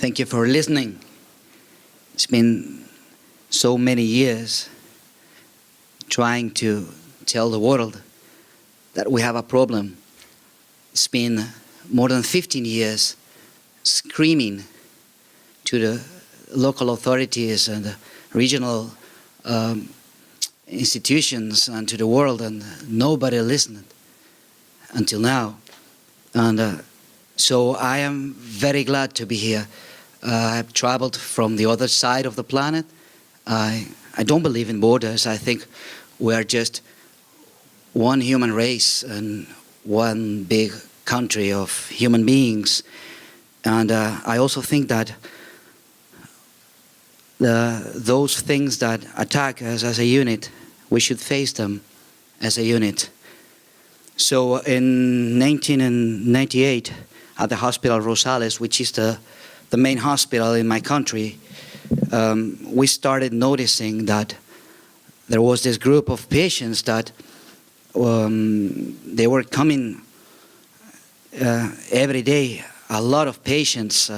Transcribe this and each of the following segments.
Thank you for listening. It's been so many years trying to tell the world that we have a problem. It's been more than 15 years screaming to the local authorities and the regional institutions and to the world, and nobody listened until now. And so I am very glad to be here. I've traveled from the other side of the planet. I don't believe in borders. I think we are just one human race and one big country of human beings. And I also think that those things that attack us as a unit, we should face them as a unit. So in 1998, at the Hospital Rosales, which is the main hospital in my country, we started noticing that there was this group of patients that they were coming every day, a lot of patients.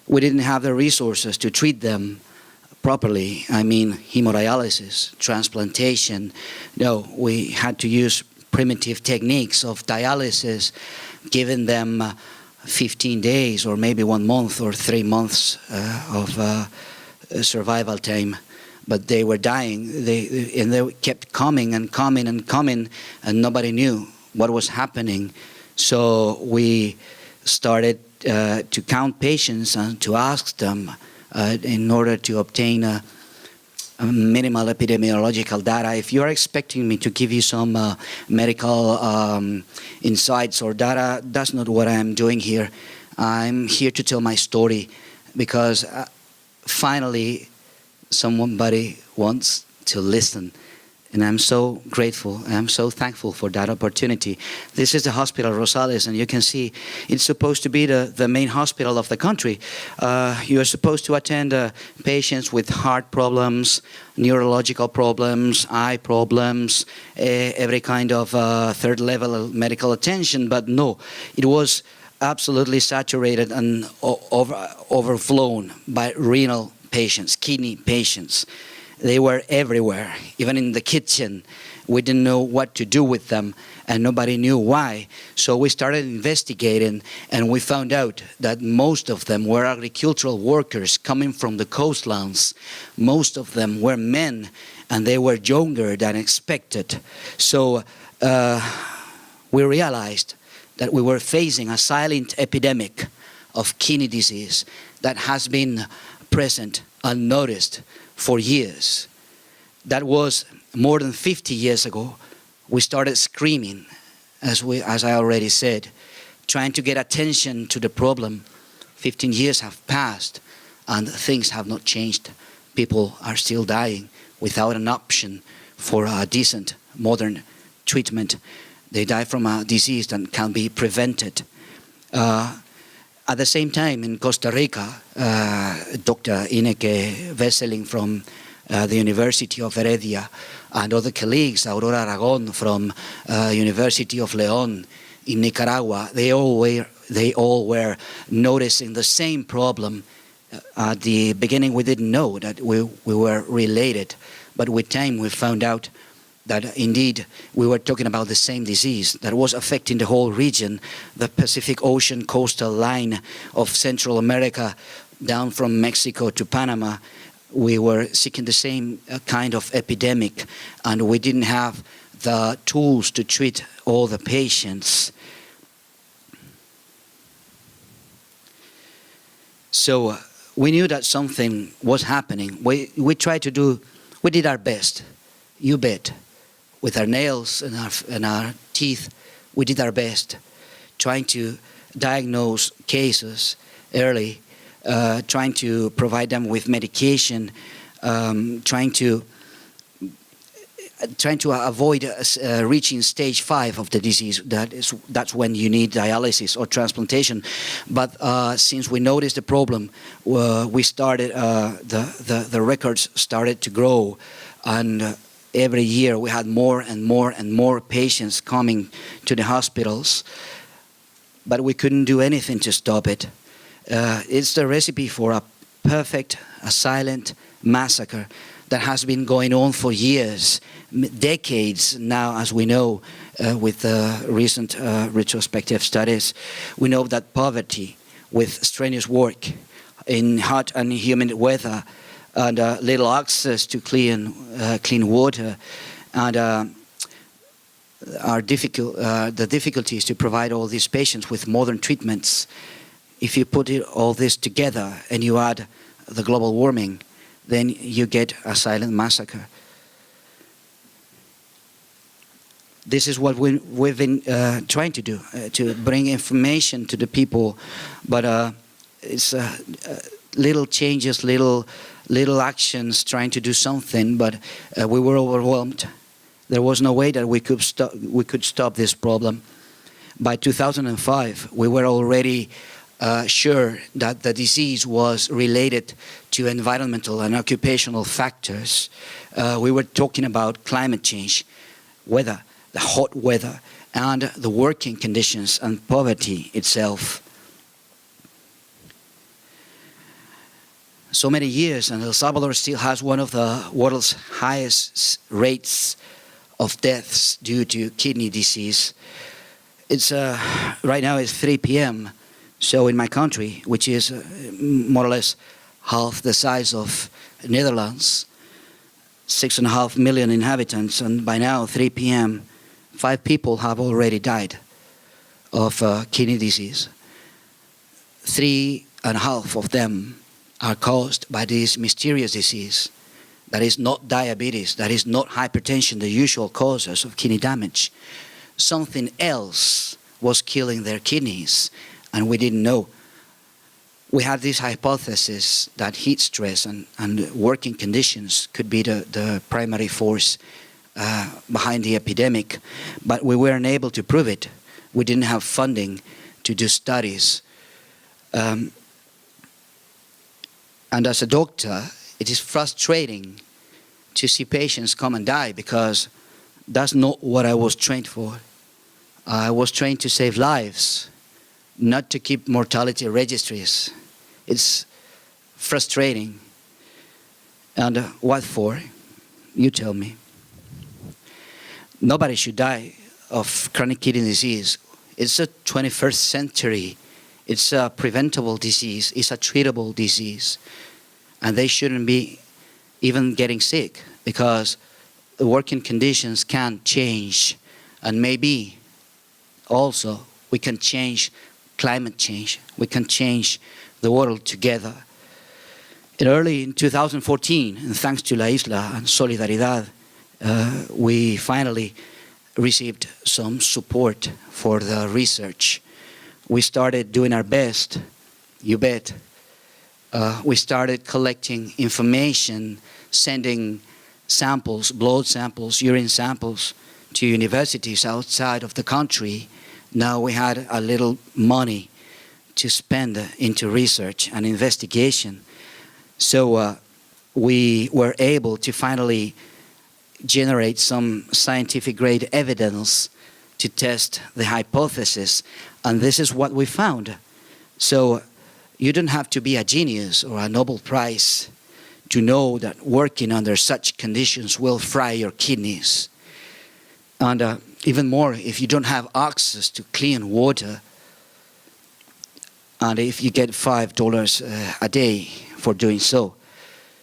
We didn't have the resources to treat them properly. I mean, hemodialysis, transplantation. No, we had to use primitive techniques of dialysis, giving them 15 days or maybe 1 month or 3 months of survival time. But they were dying, and they kept coming and coming and coming, and nobody knew what was happening. So we started to count patients and to ask them in order to obtain a minimal epidemiological data. If you are expecting me to give you some medical insights or data, that's not what I'm doing here. I'm here to tell my story because finally somebody wants to listen. And I'm so grateful, I'm so thankful for that opportunity. This is the Hospital Rosales, and you can see it's supposed to be the main hospital of the country. You are supposed to attend patients with heart problems, neurological problems, eye problems, every kind of third level medical attention, but no, it was absolutely saturated and overflown by renal patients, kidney patients. They were everywhere, even in the kitchen. We didn't know what to do with them, and nobody knew why. So we started investigating, and we found out that most of them were agricultural workers coming from the coastlands. Most of them were men, and they were younger than expected. So we realized that we were facing a silent epidemic of kidney disease that has been present unnoticed for years. That was more than 50 years ago. We started screaming, as I already said, trying to get attention to the problem. 15 years have passed and things have not changed. People are still dying without an option for a decent modern treatment. They die from a disease that can be prevented. At the same time, in Costa Rica, Dr. Ineke Vesseling from the University of Heredia and other colleagues, Aurora Aragon from University of León in Nicaragua, they all were noticing the same problem. At the beginning, we didn't know that we were related, but with time we found out that indeed we were talking about the same disease that was affecting the whole region, the Pacific Ocean coastal line of Central America, down from Mexico to Panama. We were seeking the same kind of epidemic, and we didn't have the tools to treat all the patients. So we knew that something was happening. We did our best, you bet. With our nails and our teeth, we did our best, trying to diagnose cases early, trying to provide them with medication, trying to avoid reaching stage 5 of the disease. That's when you need dialysis or transplantation. But since we noticed the problem, we started the records started to grow, and every year we had more and more and more patients coming to the hospitals, but we couldn't do anything to stop it. It's the recipe for a perfect, a silent massacre that has been going on for years, decades now, as we know with recent retrospective studies. We know that poverty, with strenuous work in hot and humid weather, and little access to clean water, and the difficulties to provide all these patients with modern treatments. If you put all this together and you add the global warming, then you get a silent massacre. This is what we've been trying to do, to bring information to the people, but it's little changes, little actions, trying to do something, but we were overwhelmed. There was no way that we could stop this problem. By 2005, we were already sure that the disease was related to environmental and occupational factors. We were talking about climate change, weather, the hot weather, and the working conditions and poverty itself. So many years, and El Salvador still has one of the world's highest rates of deaths due to kidney disease. It's right now it's 3 p.m. So in my country, which is more or less half the size of Netherlands, 6.5 million inhabitants, and by now 3 p.m. 5 people have already died of kidney disease. 3.5 of them are caused by this mysterious disease that is not diabetes, that is not hypertension, the usual causes of kidney damage. Something else was killing their kidneys, and we didn't know. We had this hypothesis that heat stress and working conditions could be the primary force behind the epidemic, but we weren't able to prove it. We didn't have funding to do studies. And as a doctor, it is frustrating to see patients come and die, because that's not what I was trained for. I was trained to save lives, not to keep mortality registries. It's frustrating. And what for? You tell me. Nobody should die of chronic kidney disease. It's a 21st century. It's a preventable disease. It's a treatable disease. And they shouldn't be even getting sick, because the working conditions can change. And maybe also we can change climate change. We can change the world together. Early in 2014, and thanks to La Isla and Solidaridad, we finally received some support for the research. We started doing our best, you bet. We started collecting information, sending samples, blood samples, urine samples to universities outside of the country. Now we had a little money to spend into research and investigation. So we were able to finally generate some scientific grade evidence to test the hypothesis, and this is what we found. So you don't have to be a genius or a Nobel Prize to know that working under such conditions will fry your kidneys. And even more, if you don't have access to clean water, and if you get $5 a day for doing so.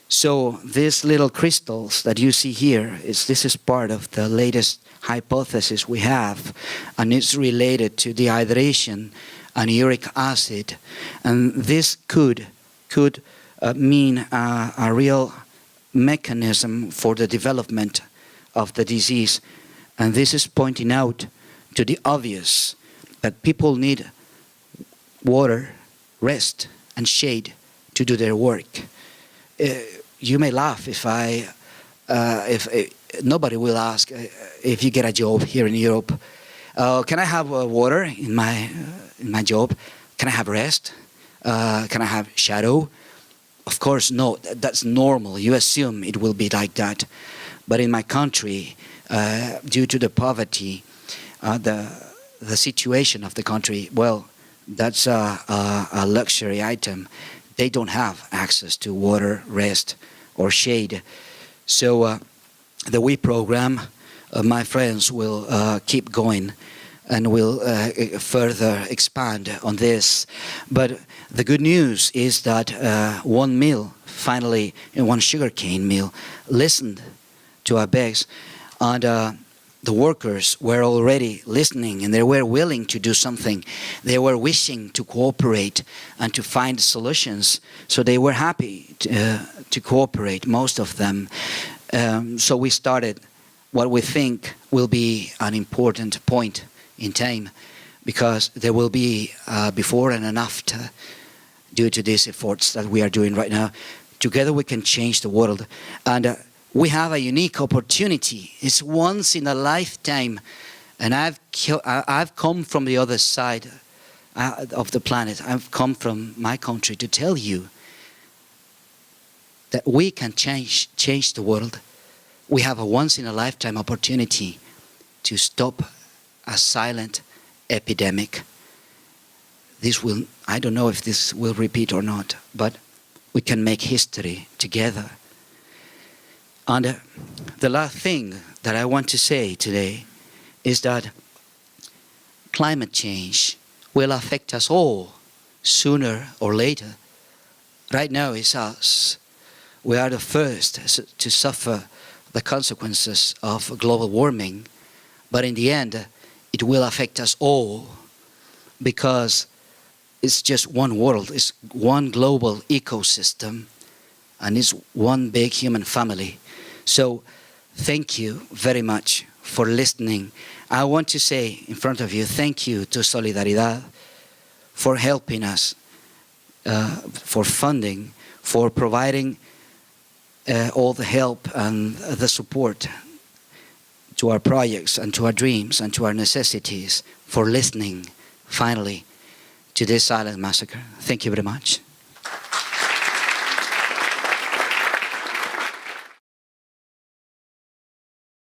So these little crystals that you see here, this is part of the latest hypothesis we have, and it's related to dehydration and uric acid. And this could mean a real mechanism for the development of the disease. And this is pointing out to the obvious, that people need water, rest, and shade to do their work. You may laugh if nobody will ask if you get a job here in Europe. Can I have water in my job? Can I have rest? Can I have shadow? Of course, no. That's normal. You assume it will be like that. But in my country, due to the poverty, the situation of the country, well, That's a luxury item. They don't have access to water, rest, or shade. So the WE program, my friends, will keep going and will further expand on this. But the good news is that one mill, finally, in one sugarcane mill, listened to our begs, and the workers were already listening, and they were willing to do something. They were wishing to cooperate and to find solutions. So they were happy to cooperate, most of them. So we started what we think will be an important point in time, because there will be before and an after due to these efforts that we are doing right now. Together we can change the world. And we have a unique opportunity. It's once in a lifetime. And I've come from the other side of the planet. I've come from my country to tell you that we can change the world. We have a once in a lifetime opportunity to stop a silent epidemic. This will, I don't know if this will repeat or not, but we can make history together. And the last thing that I want to say today is that climate change will affect us all sooner or later. Right now it's us. We are the first to suffer the consequences of global warming, but in the end it will affect us all, because it's just one world, it's one global ecosystem, and it's one big human family. So thank you very much for listening. I want to say in front of you, thank you to Solidaridad for helping us, for funding, for providing all the help and the support to our projects and to our dreams and to our necessities, for listening finally to this silent massacre. Thank you very much.